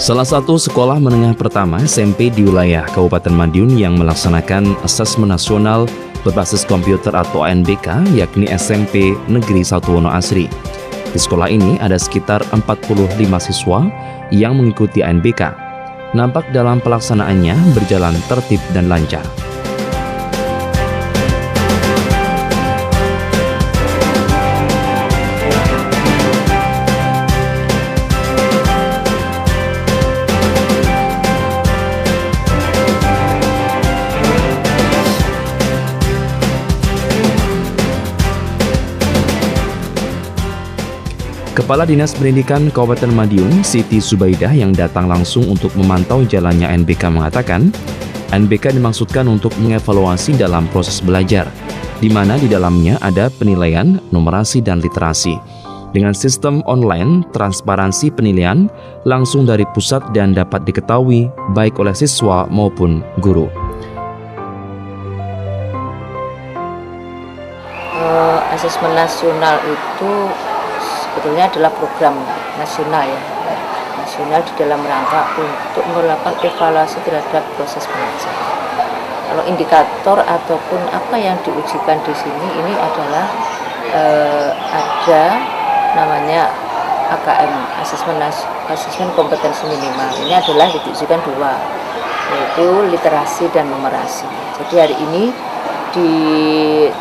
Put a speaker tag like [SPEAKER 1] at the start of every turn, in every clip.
[SPEAKER 1] Salah satu sekolah menengah pertama SMP di wilayah Kabupaten Madiun yang melaksanakan asesmen nasional berbasis komputer atau ANBK yakni SMP Negeri 1 Wonoasri. Di sekolah ini ada sekitar 45 siswa yang mengikuti ANBK. Nampak dalam pelaksanaannya berjalan tertib dan lancar. Kepala Dinas Pendidikan Kabupaten Madiun, Siti Subaidah yang datang langsung untuk memantau jalannya ANBK mengatakan, ANBK dimaksudkan untuk mengevaluasi dalam proses belajar, di mana di dalamnya ada penilaian, numerasi, dan literasi. Dengan sistem online, transparansi penilaian langsung dari pusat dan dapat diketahui baik oleh siswa maupun guru.
[SPEAKER 2] Asesmen nasional itu sebetulnya adalah program nasional di dalam rangka untuk melakukan evaluasi terhadap proses belajar. Kalau indikator ataupun apa yang diujikan di sini ini adalah ada namanya AKM, asesmen kompetensi minimal. Ini adalah diujikan dua, yaitu literasi dan numerasi. Jadi hari ini di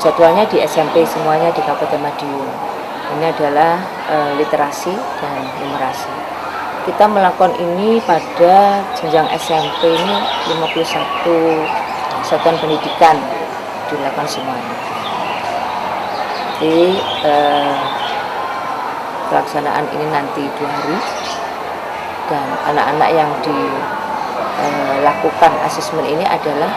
[SPEAKER 2] jadwalnya di SMP semuanya di Kabupaten Madiun. Ini adalah literasi dan numerasi. Kita melakukan ini pada jenjang SMP ini 51 satuan pendidikan dilakukan semuanya. Jadi pelaksanaan ini nanti 2 hari dan anak-anak yang dilakukan asesmen ini adalah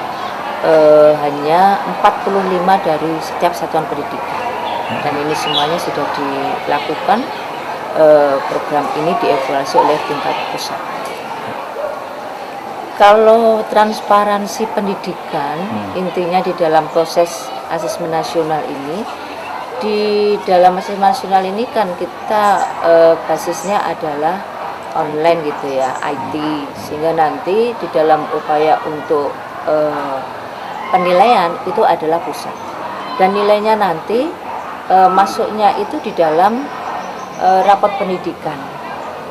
[SPEAKER 2] hanya 45 dari setiap satuan pendidikan. Dan ini semuanya sudah dilakukan, program ini dievaluasi oleh tingkat pusat. Kalau transparansi pendidikan, intinya di dalam proses asesmen nasional ini, di dalam asesmen nasional ini kan kita basisnya adalah online gitu ya, IT, sehingga nanti di dalam upaya untuk penilaian itu adalah pusat. Dan nilainya nanti masuknya itu di dalam rapot pendidikan,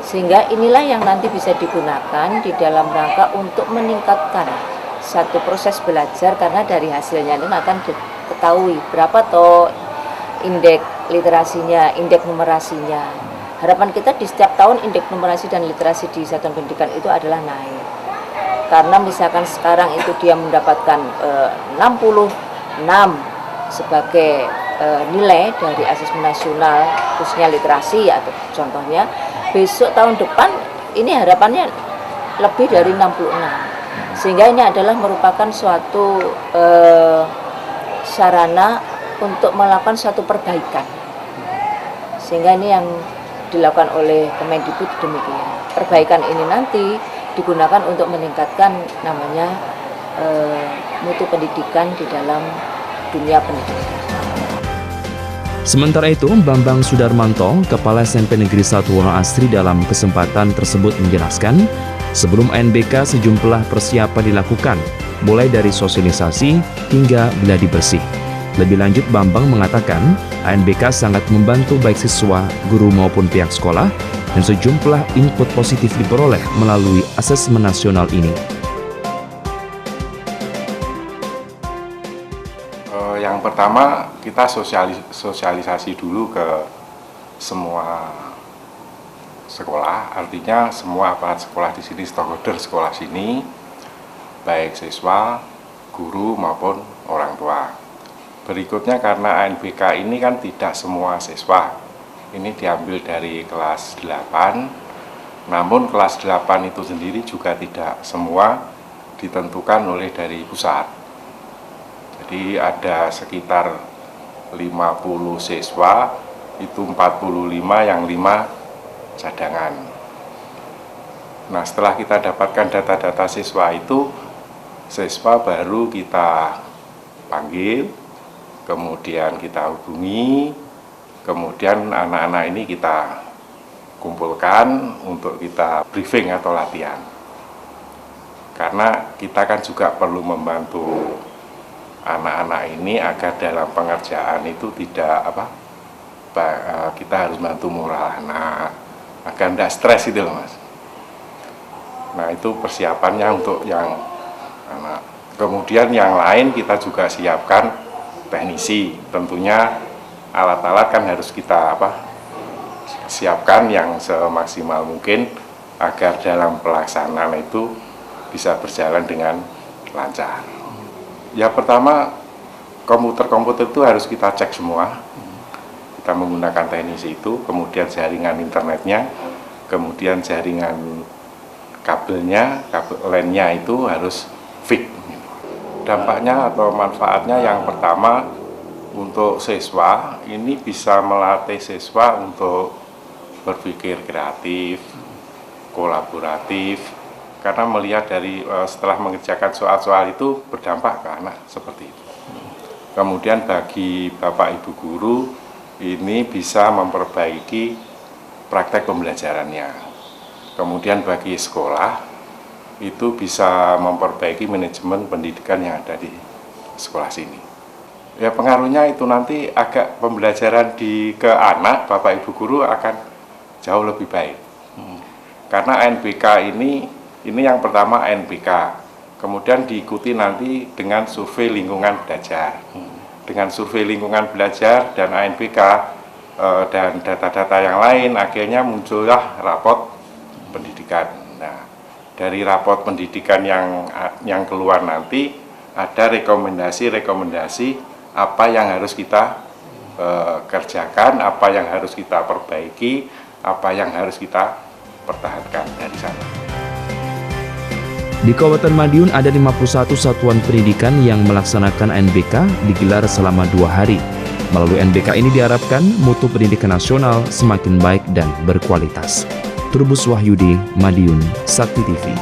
[SPEAKER 2] sehingga inilah yang nanti bisa digunakan di dalam rangka untuk meningkatkan satu proses belajar, karena dari hasilnya itu akan diketahui berapa toh indeks literasinya, indeks numerasinya. Harapan kita di setiap tahun indeks numerasi dan literasi di satuan pendidikan itu adalah naik, karena misalkan sekarang itu dia mendapatkan 66 sebagai nilai dari asesmen nasional khususnya literasi atau contohnya, besok tahun depan ini harapannya lebih dari 66, sehingga ini adalah merupakan suatu sarana untuk melakukan suatu perbaikan, sehingga ini yang dilakukan oleh Kemendikbud demikian. Perbaikan ini nanti digunakan untuk meningkatkan namanya mutu pendidikan di dalam dunia pendidikan.
[SPEAKER 1] Sementara itu, Bambang Sudarmanto, Kepala SMP Negeri 1 Wonoasri dalam kesempatan tersebut menjelaskan, sebelum ANBK sejumlah persiapan dilakukan, mulai dari sosialisasi hingga gladi bersih. Lebih lanjut, Bambang mengatakan, ANBK sangat membantu baik siswa, guru maupun pihak sekolah, dan sejumlah input positif diperoleh melalui asesmen nasional ini.
[SPEAKER 3] Yang pertama, kita sosialisasi dulu ke semua sekolah, artinya semua aparat sekolah di sini, stakeholder sekolah sini, baik siswa, guru maupun orang tua. Berikutnya, karena ANBK ini kan tidak semua siswa, ini diambil dari kelas 8, namun kelas 8 itu sendiri juga tidak semua ditentukan oleh dari pusat. Jadi ada sekitar 50 siswa, itu 45 yang 5 cadangan. Nah, setelah kita dapatkan data-data siswa itu, siswa baru kita panggil, kemudian kita hubungi, kemudian anak-anak ini kita kumpulkan untuk kita briefing atau latihan. Karena kita kan juga perlu membantu anak-anak ini agar dalam pengerjaan itu tidak kita harus bantu moral anak agar tidak stres itu loh, Mas. Nah, itu persiapannya untuk yang anak. Kemudian yang lain kita juga siapkan teknisi. Tentunya alat-alat kan harus kita siapkan yang semaksimal mungkin agar dalam pelaksanaan itu bisa berjalan dengan lancar. Ya, pertama komputer itu harus kita cek semua. Kita menggunakan teknisi itu, kemudian jaringan internetnya, kemudian jaringan kabelnya, kabel LAN-nya itu harus fix. Dampaknya atau manfaatnya yang pertama untuk siswa, ini bisa melatih siswa untuk berpikir kreatif, kolaboratif, karena melihat dari setelah mengerjakan soal-soal itu berdampak ke anak seperti itu. Kemudian bagi Bapak Ibu guru, ini bisa memperbaiki praktek pembelajarannya. Kemudian bagi sekolah, itu bisa memperbaiki manajemen pendidikan yang ada di sekolah sini. Ya, pengaruhnya itu nanti agak pembelajaran ke anak, Bapak Ibu guru akan jauh lebih baik. Karena NBK ini yang pertama NBK, kemudian diikuti nanti dengan survei lingkungan belajar. Dengan survei lingkungan belajar dan ANBK dan data-data yang lain, akhirnya muncullah rapot pendidikan. Nah, dari rapot pendidikan yang keluar nanti ada rekomendasi apa yang harus kita kerjakan, apa yang harus kita perbaiki, apa yang harus kita pertahankan dari sana.
[SPEAKER 1] Di Kabupaten Madiun ada 51 satuan pendidikan yang melaksanakan NBK digelar selama 2 hari. Melalui NBK ini diharapkan mutu pendidikan nasional semakin baik dan berkualitas. Trubus Wahyudi, Madiun, Sakti TV.